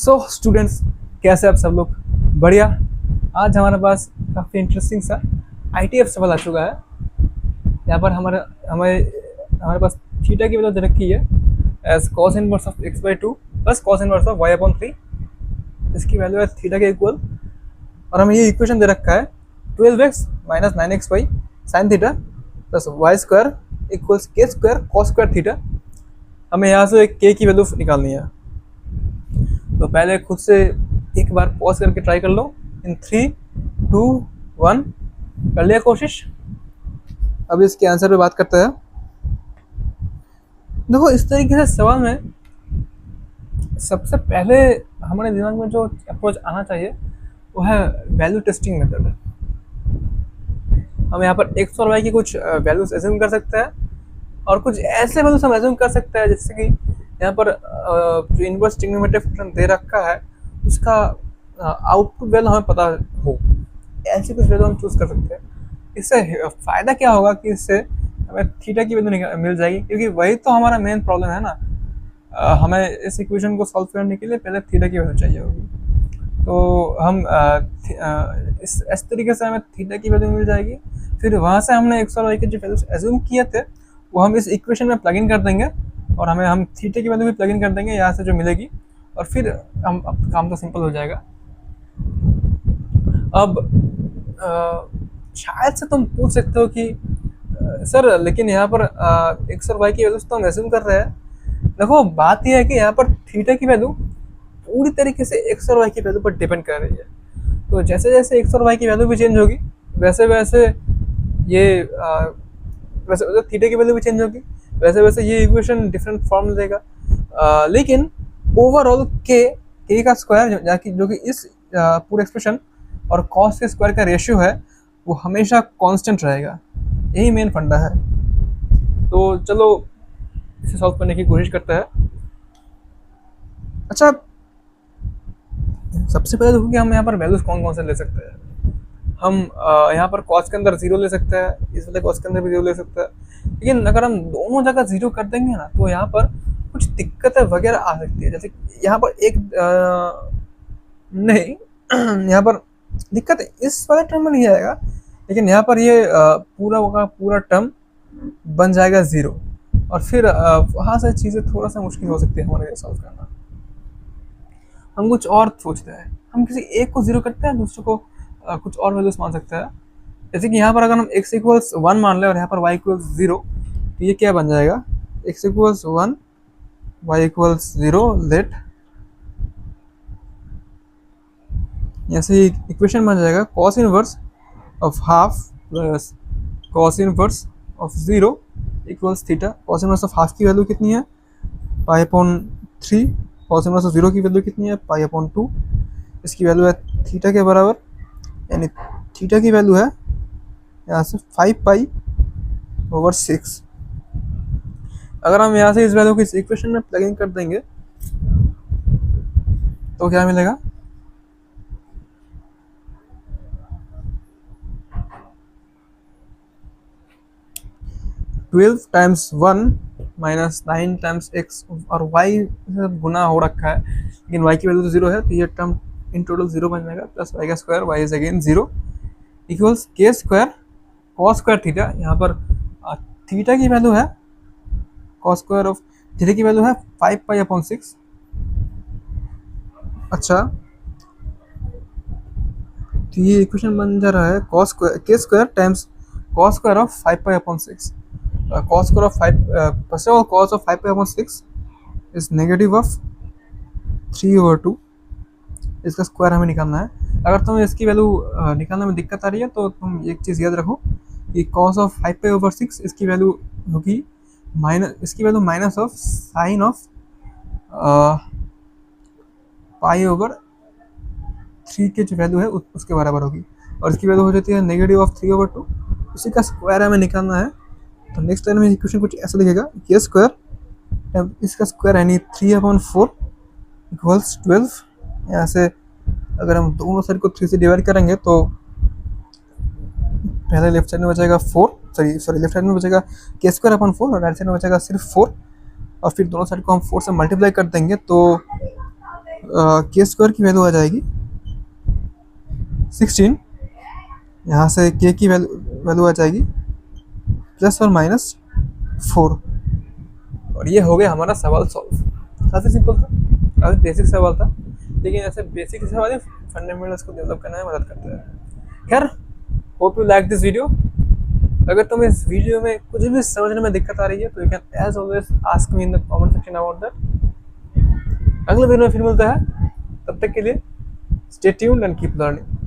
So students, कैसे आप सब लोग? बढ़िया। आज हमारे पास काफ़ी इंटरेस्टिंग सा ITF सवाल आ चुका है। यहाँ पर हमारे हमारे हमारे पास थीटा की वैल्यू दे रखी है as cos inverse of x/2 plus cos inverse of y/3। इसकी वैल्यू है थीटा के इक्वल, और हमें ये इक्वेशन दे रखा है 12x minus 9xy sine theta plus y square equals K square cos square theta. हमें यहाँ से के की वैल्यू निकालनी है। तो पहले खुद से एक बार पॉज करके ट्राई कर लो। इन 3, 2, 1 कर लिया कोशिश। अब इसके आंसर पे बात करते हैं। देखो, इस तरीके से सवाल में सबसे पहले हमारे दिमाग में जो अप्रोच आना चाहिए वो है वैल्यू टेस्टिंग मेथड। हम यहाँ पर एक्स और वाई की कुछ वैल्यूज एज्यूम कर सकते हैं और कुछ ऐसे वैल्यूज हम एज्यूम कर सकते हैं जैसे कि यहाँ पर जो इनवर्स ट्रिग्नोमेट्रिक फंक्शन दे रखा है उसका आउटपुट वैल्यू हमें पता हो, ऐसी कुछ वैल्यू हम चूज कर सकते हैं। इससे फ़ायदा क्या होगा कि इससे हमें थीटा की वैल्यू मिल जाएगी, क्योंकि वही तो हमारा मेन प्रॉब्लम है ना। हमें इस इक्वेशन को सॉल्व करने के लिए पहले थीटा की वैल्यू चाहिए होगी। तो हम इस तरीके से हमें थीटा की वैल्यू मिल जाएगी। फिर वहाँ से हमने एक्स और वाई के जो वैल्यूज एज्यूम किए थे वो हम इस इक्वेशन में प्लग इन कर देंगे, और हम थीटा की वैल्यू भी प्लग इन कर देंगे यहाँ से जो मिलेगी, और फिर हम काम तो सिंपल हो जाएगा। अब शायद से तुम पूछ सकते हो कि सर लेकिन यहाँ पर एक्स और वाई की वैल्यूज तो हम एज्यूम कर रहे हैं। देखो, बात यह है कि यहाँ पर थीटा की वैल्यू पूरी तरीके से एक्स और वाई की वैल्यू पर डिपेंड कर रही है। तो जैसे जैसे एक्स और वाई की वैल्यू भी चेंज होगी वैसे वैसे ये वैसे वैसे थीटा की वैल्यू भी चेंज होगी, वैसे वैसे ये इक्वेशन डिफरेंट फॉर्म लेगा। लेकिन ओवरऑल के का स्क्वायर जो कि इस पूरे एक्सप्रेशन और कॉस के स्क्वायर का रेशियो है वो हमेशा कांस्टेंट रहेगा। यही मेन फंडा है। तो चलो इसे सॉल्व करने की कोशिश करते हैं। अच्छा, सबसे पहले देखो कि हम यहाँ पर वैल्यूज कौन कौन से ले सकते हैं। हम यहाँ पर कॉस के अंदर जीरो ले सकते हैं, इस वाले कॉस के अंदर भी जीरो ले सकते हैं। लेकिन अगर हम दोनों जगह जीरो कर देंगे ना तो यहाँ पर कुछ दिक्कतें वगैरह आ सकती है। जैसे यहाँ पर एक नहीं यहाँ पर दिक्कत इस वाले टर्म में नहीं आएगा, लेकिन यहाँ पर ये पूरा का पूरा टर्म बन जाएगा जीरो, और फिर वहाँ से चीज़ें थोड़ा सा मुश्किल हो सकती है हमारे लिए सॉल्व करना। हम कुछ और सोचते हैं, हम किसी एक को जीरो करते हैं, दूसरे को कुछ और वैल्यूज मान सकते हैं। जैसे कि यहाँ पर अगर हम x इक्वल्स 1 मान लें और यहाँ पर y इक्वल्स 0, तो ये क्या बन जाएगा? x equals 1 y equals 0 let, यहाँ से इक्वेशन बन जाएगा cos inverse of half plus cos inverse of 0 equals theta. cos inverse of half की वैल्यू कितनी है? π/3। cos इनवर्स ऑफ 0 की वैल्यू कितनी है? π/2। इसकी वैल्यू है थीटा के बराबर, यानी थीटा की वैल्यू है यहाँ से 5π/6। अगर हम यहाँ से इस वैल्यू को इस इक्वेशन में प्लग इन कर देंगे तो क्या मिलेगा? Twelve times 1 minus 9 times x, और y गुना हो रखा है लेकिन y की वैल्यू तो 0 है, तो ये टर्म इन टोटल 0 बन जाएगा, प्लस y का square, y is again 0 equals K square cos square theta. यहाँ पर थीटा की वैल्यू है कॉस स्क्वायर ऑफ थीटा की वैल्यू है 5π/6। अच्छा, तो ये इक्वेशन बन जा रहा है कॉस स्क्वायर के square times cos square of 5π/6। cos square of 5 first of all cos of 5π/6 is negative of 3/2। इसका स्क्वायर हमें निकालना है। अगर तुम्हें इसकी वैल्यू निकालने में दिक्कत आ रही है तो तुम एक चीज़ याद रखो कि cos of 5π/6 इसकी वैल्यू होगी माइनस ऑफ साइन ऑफ π/3 की जो वैल्यू है उसके बराबर होगी, और इसकी वैल्यू हो जाती है नेगेटिव ऑफ 3/2। उसी का स्क्वायर हमें निकालना है। तो नेक्स्ट टाइम में इक्वेशन कुछ ऐसा दिखेगा, के स्क्वायर इसका स्क्वायर यानी 3/4 इक्वल्स 12। यहाँ से अगर हम दोनों साइड को 3 से डिवाइड करेंगे तो पहले लेफ्ट साइड में बचेगा 4, सॉरी लेफ्ट साइड में बचेगा के स्क्वायर अपॉन 4 और राइट साइड में बचेगा सिर्फ 4, और फिर दोनों साइड को हम 4 से मल्टीप्लाई कर देंगे तो के स्क्वायर की वैल्यू आ जाएगी 16, यहाँ से के की वैल्यू आ जाएगी प्लस और माइनस 4। और ये हो गया हमारा सवाल सॉल्व। काफ़ी सिंपल था, काफ़ी बेसिक सवाल था, लेकिन ऐसे बेसिक सवाल फंडामेंटल्स को डेवलप करने में मदद करता है। खैर, hope you like this video. अगर तुम्हें इस वीडियो में कुछ भी समझने में दिक्कत आ रही है तो you can as always ask me in the comment section about that. अगले वीडियो में फिर मिलता है, तब तक के लिए stay tuned and keep learning.